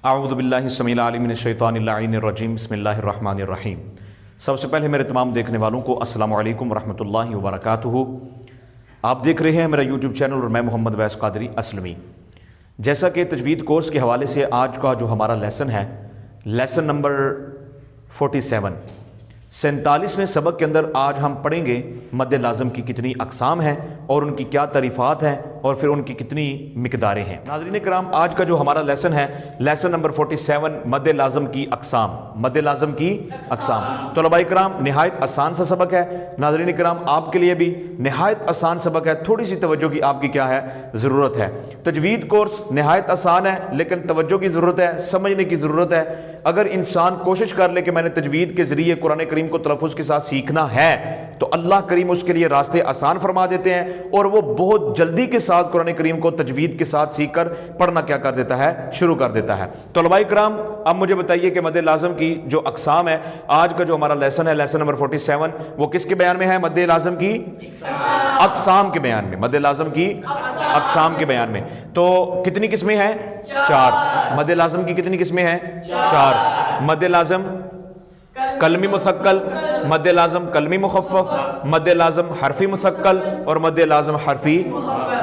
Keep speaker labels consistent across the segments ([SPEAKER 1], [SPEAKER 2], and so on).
[SPEAKER 1] اعوذ باللہ السمیع العلیم من الشیطان اللعین الرجیم بسم اللہ الرحمن الرحیم۔ سب سے پہلے میرے تمام دیکھنے والوں کو السلام علیکم ورحمۃ اللہ وبرکاتہ۔ آپ دیکھ رہے ہیں میرا یوٹیوب چینل اور میں محمد اویس قادری اسلمی۔ جیسا کہ تجوید کورس کے حوالے سے آج کا جو ہمارا لیسن ہے، لیسن نمبر 47 سبق کے اندر آج ہم پڑھیں گے مد لازم کی کتنی اقسام ہیں اور ان کی کیا تعریفات ہیں اور پھر ان کی کتنی مقداریں ہیں۔ ناظرین کرام، آج کا جو ہمارا لیسن ہے، لیسن نمبر 47 مد لازم کی اقسام، مد لازم کی اقسام۔ طلباء کرام، نہایت آسان سا سبق ہے۔ ناظرین کرام، آپ کے لیے بھی نہایت آسان سبق ہے، تھوڑی سی توجہ کی آپ کی کیا ہے، ضرورت ہے۔ تجوید کورس نہایت آسان ہے لیکن توجہ کی ضرورت ہے، سمجھنے کی ضرورت ہے۔ اگر انسان کوشش کر لے کہ میں نے تجوید کے ذریعے قرآن کریم کو تلفظ کے ساتھ سیکھنا ہے تو اللہ کریم اس کے لیے راستے آسان فرما دیتے ہیں اور وہ بہت جلدی کے ساتھ قرآن کریم کو تجوید کے ساتھ سیکھ کر پڑھنا کیا کر دیتا ہے، شروع کر دیتا ہے۔ طلباء کرام، اب مجھے بتائیے کہ مد لازم کی جو اقسام ہے، آج کا جو ہمارا لیسن ہے، لیسن نمبر 47، وہ کس کے بیان میں ہے؟ مد لازم کی اقسام کے بیان میں، مد لازم کی اقسام کے بیان میں۔ تو کتنی قسمیں ہیں؟ 4۔ مد لازم کی کتنی قسمیں ہیں؟ 4۔ مد لازم کلمی مثقل، مد لازم کلمی مخفف، مد لازم حرفی مثقل اور مد لازم حرفی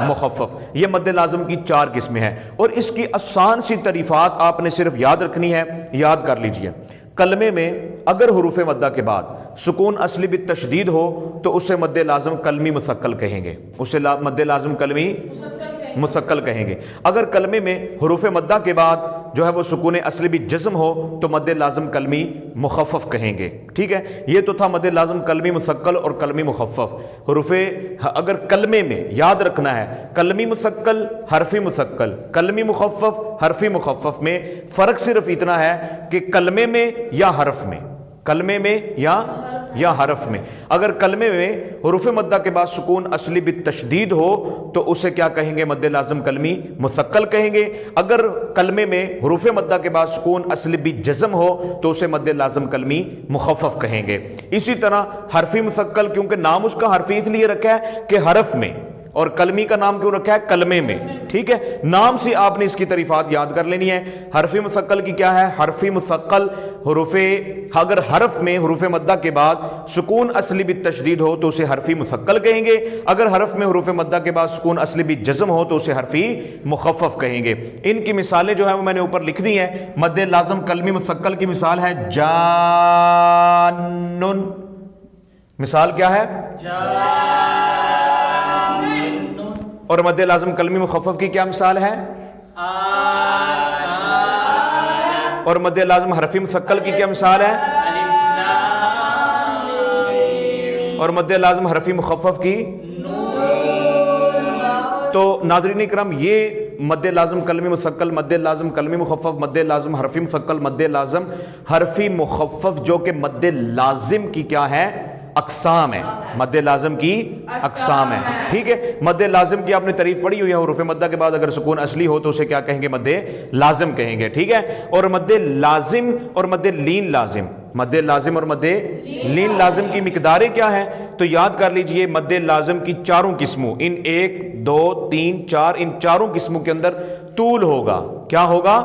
[SPEAKER 1] مخفف۔ یہ مد لازم کی 4 قسمیں ہیں اور اس کی آسان سی تعریفات آپ نے صرف یاد رکھنی ہے، یاد کر لیجئے۔ کلمے میں اگر حروف مدہ کے بعد سکون اصلی بالتشدید ہو تو اسے مد لازم کلمی مثقل کہیں گے، اسے مد لازم کلمی مثقل کہیں گے۔ اگر کلمے میں حروف مدہ کے بعد جو ہے وہ سکون اصلی بھی جزم ہو تو مد لازم کلمی مخفف کہیں گے۔ ٹھیک ہے، یہ تو تھا مد لازم کلمی مثقل اور کلمی مخفف۔ حروف اگر کلمے میں یاد رکھنا ہے، کلمی مثقل حرفی مثقل، کلمی مخفف حرفی مخفف میں فرق صرف اتنا ہے کہ کلمے میں یا حرف میں، کلمے میں یا حرف میں۔ اگر کلمے میں حروف مدہ کے بعد سکون اصلی بالتشدید ہو تو اسے کیا کہیں گے؟ مد لازم کلمی مثقل کہیں گے۔ اگر کلمے میں حروف مدہ کے بعد سکون اصلی بالجزم ہو تو اسے مد لازم کلمی مخفف کہیں گے۔ اسی طرح حرفی مثقل، کیونکہ نام اس کا حرفی اس لیے رکھا ہے کہ حرف میں، اور کلمی کا نام کیوں رکھا ہے؟ کلمے میں۔ ٹھیک ہے، نام سے آپ نے اس کی تعریفات یاد کر لینی ہے۔ حرفی مثقل کی کیا ہے؟ حرفی مثقل حروف، اگر حرف میں حروف مدہ کے بعد سکون اصلی بالتشدید ہو تو اسے حرفی مثقل کہیں گے۔ اگر حرف میں حروف مدہ کے بعد سکون اصلی بالجزم ہو تو اسے حرفی مخفف کہیں گے۔ ان کی مثالیں جو ہے وہ میں نے اوپر لکھ دی ہیں۔ مد لازم کلمی مثقل کی مثال ہے جانن۔ مثال کیا ہے؟ اور مد لازم کلمی مخفف کی کیا مثال ہے؟ اور مد لازم حرفی مثقل کی کیا مثال ہے؟ اور مد لازم حرفی مخفف کی؟ تو ناظرین کرام، یہ مد لازم کلمی مثقل، مد لازم کلمی مخفف، مد لازم حرفی مثقل، مد لازم حرفی مخفف، جو کہ مد لازم کی کیا ہے؟ اقسام ہے۔ مد لازم کی اقسام ہے۔ ٹھیک ہے، مد لازم کی آپ نے تعریف پڑھی ہوئی ہے۔ حروف مدہ کے بعد اگر سکون اصلی ہو تو اسے کیا کہیں گے؟ مد لازم کہیں گے۔ ٹھیک ہے، اور مد لازم اور مد لین لازم، مد لازم اور مد لین لازم کی مقداریں کیا ہیں؟ تو یاد کر لیجئے، مد لازم کی 4 قسموں، ان 1 2 3 4، ان 4 قسموں کے اندر طول ہوگا۔ کیا ہوگا؟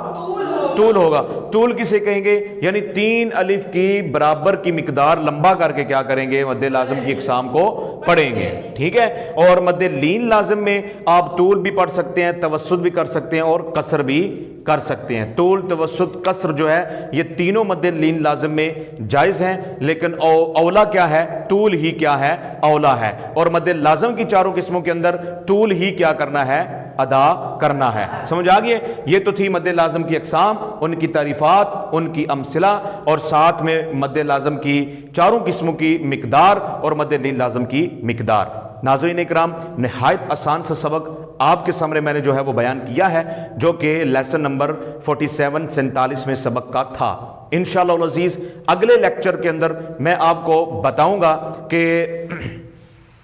[SPEAKER 1] طول ہوگا۔ طول کسے کہیں گے؟ یعنی 3 الف کی برابر کی مقدار لمبا کر کے کیا کریں گے؟ مد لازم کی اقسام کو پڑھیں گے۔ ٹھیک ہے، اور مد لین لازم میں آپ طول بھی پڑھ سکتے ہیں، توسط بھی کر سکتے ہیں اور قصر بھی کر سکتے ہیں۔ طول، توسط، قصر جو ہے یہ تینوں مد لین لازم میں جائز ہیں، لیکن اولا کیا ہے؟ طول ہی کیا ہے؟ اولا ہے۔ اور مد لازم کی 4 قسموں کے اندر طول ہی کیا کرنا ہے؟ ادا کرنا ہے۔ سمجھ آ گئی؟ یہ تو تھی مد لازم کی اقسام، ان کی تعریفات، ان کی امثلہ، اور ساتھ میں مد لازم کی 4 قسموں کی مقدار اور مد لین لازم کی مقدار۔ ناظرین اکرام، نہایت آسان سا سبق آپ کے سامنے میں نے جو ہے وہ بیان کیا ہے، جو کہ لیسن نمبر 47 سبق کا تھا۔ انشاءاللہ العزیز اگلے لیکچر کے اندر میں آپ کو بتاؤں گا کہ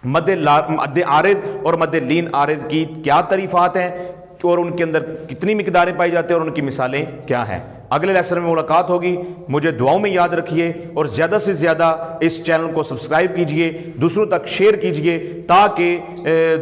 [SPEAKER 1] مد عارض اور مد لین عارض کی کیا تعریفات ہیں اور ان کے اندر کتنی مقداریں پائی جاتی ہیں اور ان کی مثالیں کیا ہیں۔ اگلے لیسن میں ملاقات ہوگی. مجھے دعاؤں میں یاد رکھیے اور زیادہ سے زیادہ اس چینل کو سبسکرائب کیجئے, دوسروں تک شیئر کیجئے تاکہ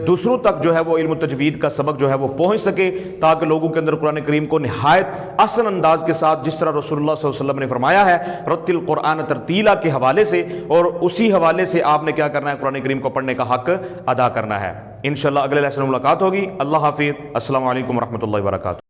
[SPEAKER 1] دوسروں تک جو ہے وہ علم تجوید کا سبق جو ہے وہ پہنچ سکے, تاکہ لوگوں کے اندر قرآن کریم کو نہایت آسان انداز کے ساتھ, جس طرح رسول اللہ صلی اللہ علیہ وسلم نے فرمایا ہے رتل قرآن ترتیلا کے حوالے سے, اور اسی حوالے سے آپ نے کیا کرنا ہے, قرآن کریم کو پڑھنے کا حق ادا کرنا ہے. انشاءاللہ اگلے لیسن میں ملاقات ہوگی. اللہ حافظ. السلام علیکم ورحمۃ اللہ وبرکاتہ.